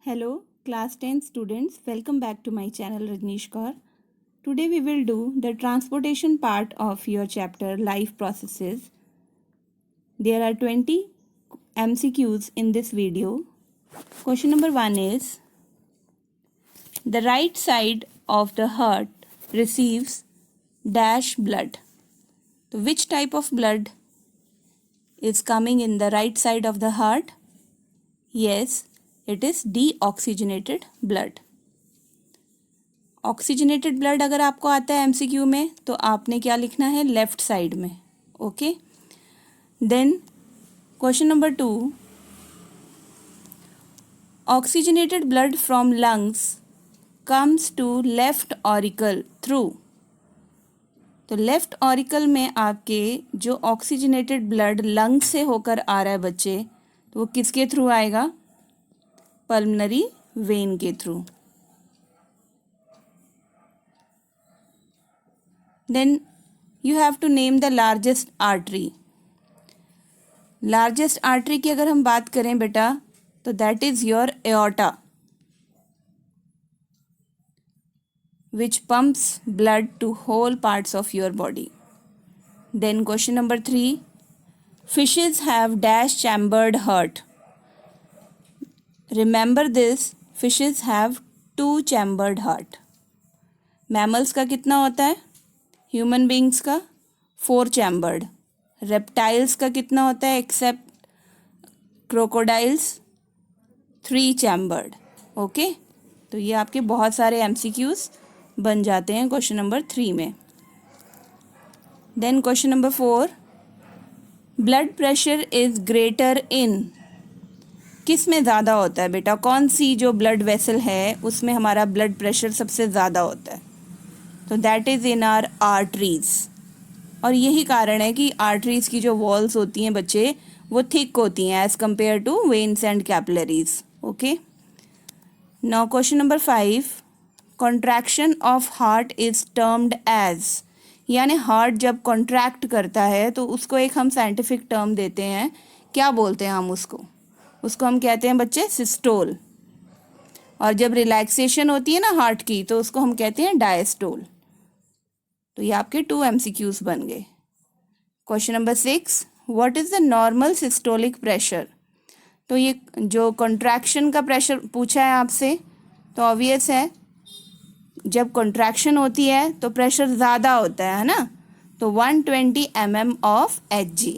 Hello, class 10 students. Welcome back to my channel Rajneesh Kaur. Today we will do the transportation part of your chapter Life Processes. There are 20 MCQs in this video. Question number 1 is the right side of the heart receives dash blood. So which type of blood is coming in the right side of the heart? Yes, it is deoxygenated blood. Oxygenated blood अगर आपको आता है MCQ में तो आपने क्या लिखना है लेफ्ट साइड में. Okay. Then question number 2, oxygenated blood from lungs comes to left auricle through. तो लेफ्ट ऑरिकल में आपके जो ऑक्सीजनेटेड ब्लड लंग्स से होकर आ रहा है बच्चे, तो वो किसके थ्रू आएगा? पल्मनरी वेन के through. Then you have to name the largest artery. Largest artery की अगर हम बात करें बेटा तो that is your aorta, which pumps blood to whole parts of your body. Then question number 3, fishes have dash chambered heart. Remember this, fishes have 2 chambered heart. Mammals का कितना होता है? ह्यूमन बींग्स का 4 चैम्बर्ड. रेप्टाइल्स का कितना होता है accept crocodiles? 3 chambered. Okay. तो ये आपके बहुत सारे एमसीक्यूज बन जाते हैं क्वेश्चन नंबर 3 में. Then question number 4, blood pressure is greater in. किस में ज़्यादा होता है बेटा? कौन सी जो ब्लड वेसल है उसमें हमारा ब्लड प्रेशर सबसे ज़्यादा होता है? तो that is in are arteries. और यही कारण है कि आर्टरीज की जो वॉल्स होती हैं बच्चे वो थिक होती हैं as compare to veins and capillaries. Okay. Now question number 5, contraction of heart is termed as. यानी हार्ट जब कॉन्ट्रैक्ट करता है तो उसको एक हम साइंटिफिक टर्म देते हैं. क्या बोलते हैं हम उसको? उसको हम कहते हैं बच्चे सिस्टोल. और जब रिलैक्सेशन होती है ना हार्ट की तो उसको हम कहते हैं डायस्टोल. तो ये आपके 2 MCQs बन गए. Question number 6, what is the normal systolic pressure. तो ये जो कॉन्ट्रैक्शन का प्रेशर पूछा है आपसे तो ऑब्वियस है जब कॉन्ट्रैक्शन होती है तो प्रेशर ज़्यादा होता है ना. तो 120 mm of Hg.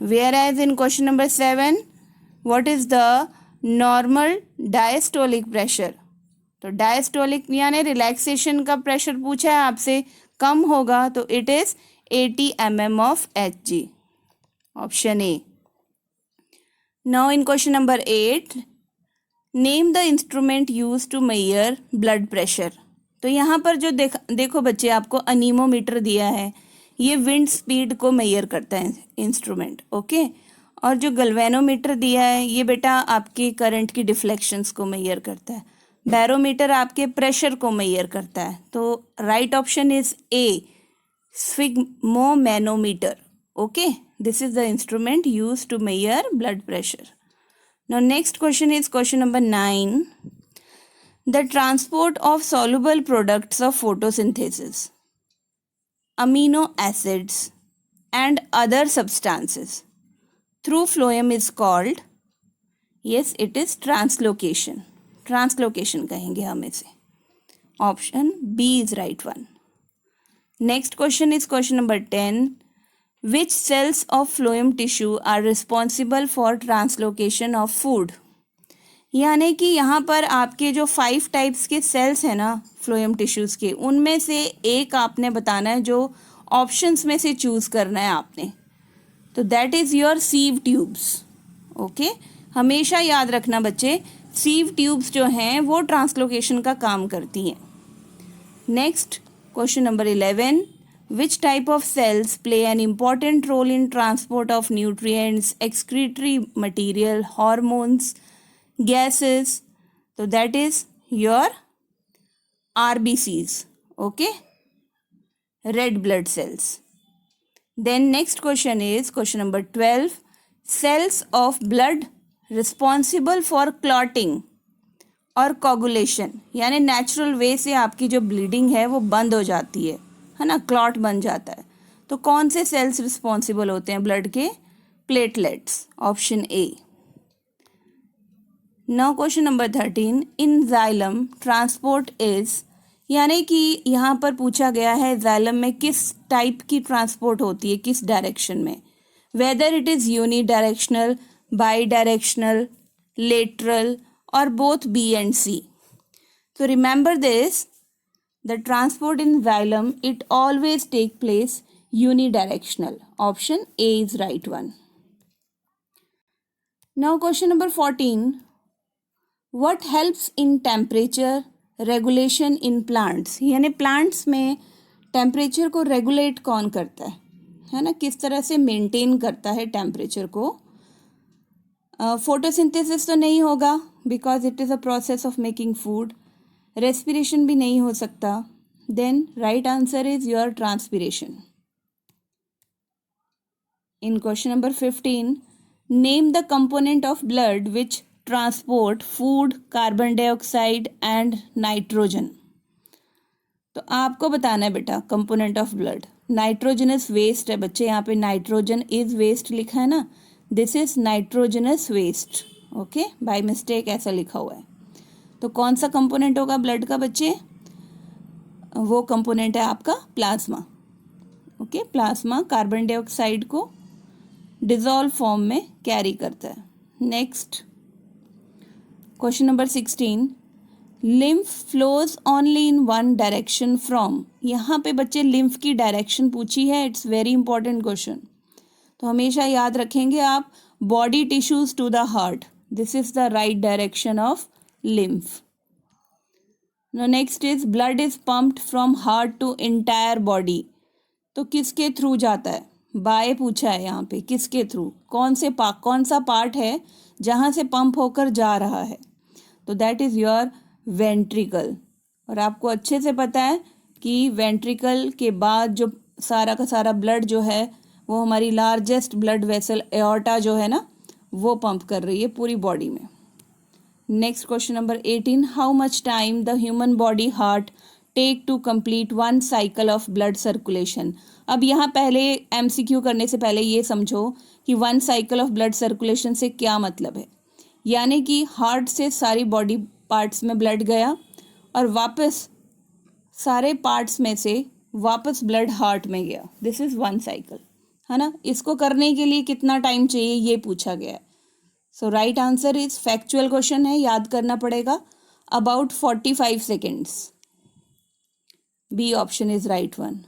Whereas in question number 7, what is the normal diastolic pressure. तो डायस्टोलिक यानी रिलैक्सेशन का प्रेशर पूछा है आपसे, कम होगा तो it is 80 mm of Hg. Option A. Now in question number 8, name the instrument use to measure blood pressure. तो यहाँ पर जो देखो बच्चे आपको अनीमोमीटर दिया है, ये विंड स्पीड को मेजर करता है इंस्ट्रूमेंट. ओके. और जो गल्वेनोमीटर दिया है ये बेटा आपकी करंट की डिफ्लेक्शंस को मेजर करता है. बैरोमीटर आपके प्रेशर को मेजर करता है. तो right option is A, sphygmomanometer. Okay. This is the instrument use to measure blood pressure. Now next question is question number 9, the transport of soluble products of photosynthesis, amino acids and other substances through phloem is called. Yes, it is translocation. Translocation कहेंगे हम इसे. Option B is right one. Next question is question number 10. Which cells of phloem tissue are responsible for translocation of food? यानी कि यहाँ पर आपके जो 5 types के सेल्स हैं ना फ्लोएम टिश्यूज़ के, उनमें से एक आपने बताना है जो ऑप्शंस में से चूज़ करना है आपने. तो that is your sieve tubes. Okay. हमेशा याद रखना बच्चे, सीव ट्यूब्स जो हैं वो ट्रांसलोकेशन का काम करती हैं. Next question number 11, which type of cells play an important role in transport of nutrients, excretory material, hormones, gases. So that is your RBCs. Okay, red blood cells. Then next question is question number 12, cells of blood responsible for clotting और coagulation, यानी natural way से आपकी जो bleeding है वो बंद हो जाती है ना, क्लॉट बन जाता है। तो कौन से सेल्स रिस्पॉन्सिबल होते हैं ब्लड के? Platelets, option A. Now question number 13, in xylem transport is, यानी कि यहाँ पर पूछा गया है जाइलम में किस टाइप की ट्रांसपोर्ट होती है, किस डायरेक्शन में, whether it is unidirectional, bidirectional, lateral और बोथ बी एंड सी। तो remember this, the transport in xylem it always take place unidirectional. Option A is right one. Now question number 14. What helps in temperature regulation in plants? यानी plants में temperature को regulate कौन करता है ना, किस तरह से maintain करता है temperature को? photosynthesis तो नहीं होगा because it is a process of making food. respiration भी नहीं हो सकता. Then right answer is your transpiration. In question number 15, name the component of blood which transport food, carbon dioxide and nitrogen. तो आपको बताना है बेटा component of blood. Nitrogenous waste है बच्चे, यहाँ पे नाइट्रोजन इज वेस्ट लिखा है ना, this is nitrogenous waste, okay, by mistake ऐसा लिखा हुआ है। तो कौन सा कंपोनेंट होगा ब्लड का बच्चे? वो कंपोनेंट है आपका plasma, okay. Plasma carbon dioxide को डिजॉल्व फॉर्म में कैरी करता है। Next question number 16, lymph flows only in one direction from, यहाँ पे बच्चे लिम्फ की डायरेक्शन पूछी है, इट्स वेरी इंपॉर्टेंट क्वेश्चन, तो हमेशा याद रखेंगे आप, body tissues to the heart, this is the right direction of lymph. Next is blood is pumped from heart to entire body, तो किसके थ्रू जाता है? बाय पूछा है यहाँ पे, किसके थ्रू, कौन सा पार्ट है जहाँ से पंप होकर जा रहा है? तो दैट इज़ योर वेंट्रिकल। और आपको अच्छे से पता है कि वेंट्रिकल के बाद जो सारा का सारा ब्लड जो है वो हमारी लार्जेस्ट ब्लड वेसल एओर्टा जो है ना, वो पंप कर रही है पूरी बॉडी में। Next question number 18, how much time the human body heart take to complete one cycle of blood circulation. अब यहाँ पहले एमसीक्यू करने से पहले ये समझो कि one cycle of blood circulation से क्या मतलब है, यानी कि हार्ट से सारी बॉडी पार्ट्स में ब्लड गया और वापस सारे पार्ट्स में से वापस ब्लड हार्ट में गया, दिस इज़ वन साइकिल, है ना। इसको करने के लिए कितना टाइम चाहिए ये पूछा गया है। So right answer is, factual question है, याद करना पड़ेगा, about 45 seconds. B option is right one.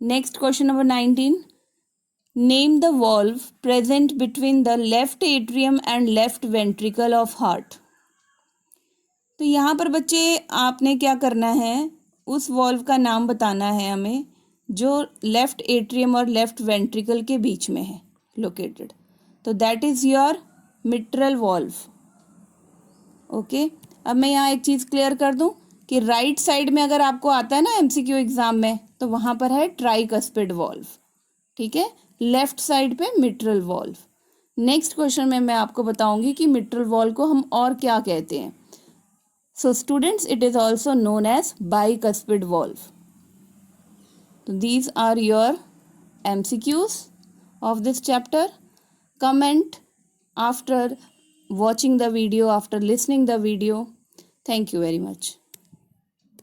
Next question number 19, name the valve present between the left atrium and left ventricle of heart. तो यहाँ पर बच्चे आपने क्या करना है, उस वॉल्व का नाम बताना है हमें जो लेफ्ट एट्रियम और लेफ्ट वेंट्रिकल के बीच में है लोकेटेड, तो that is your mitral valve, okay. अब मैं यहाँ एक चीज़ क्लियर कर दूँ कि राइट साइड में अगर आपको आता है ना एमसीक्यू एग्जाम में, तो वहाँ पर है ट्राइकस्पिड वॉल्व, ठीक है, लेफ्ट साइड पे मिट्रल वॉल्व। नेक्स्ट क्वेश्चन में मैं आपको बताऊंगी कि मिट्रल वॉल्व को हम और क्या कहते हैं। So students, it is also known as bicuspid valve. तो these are your MCQs of this chapter. Comment after watching the video, after listening the video. Thank you very much.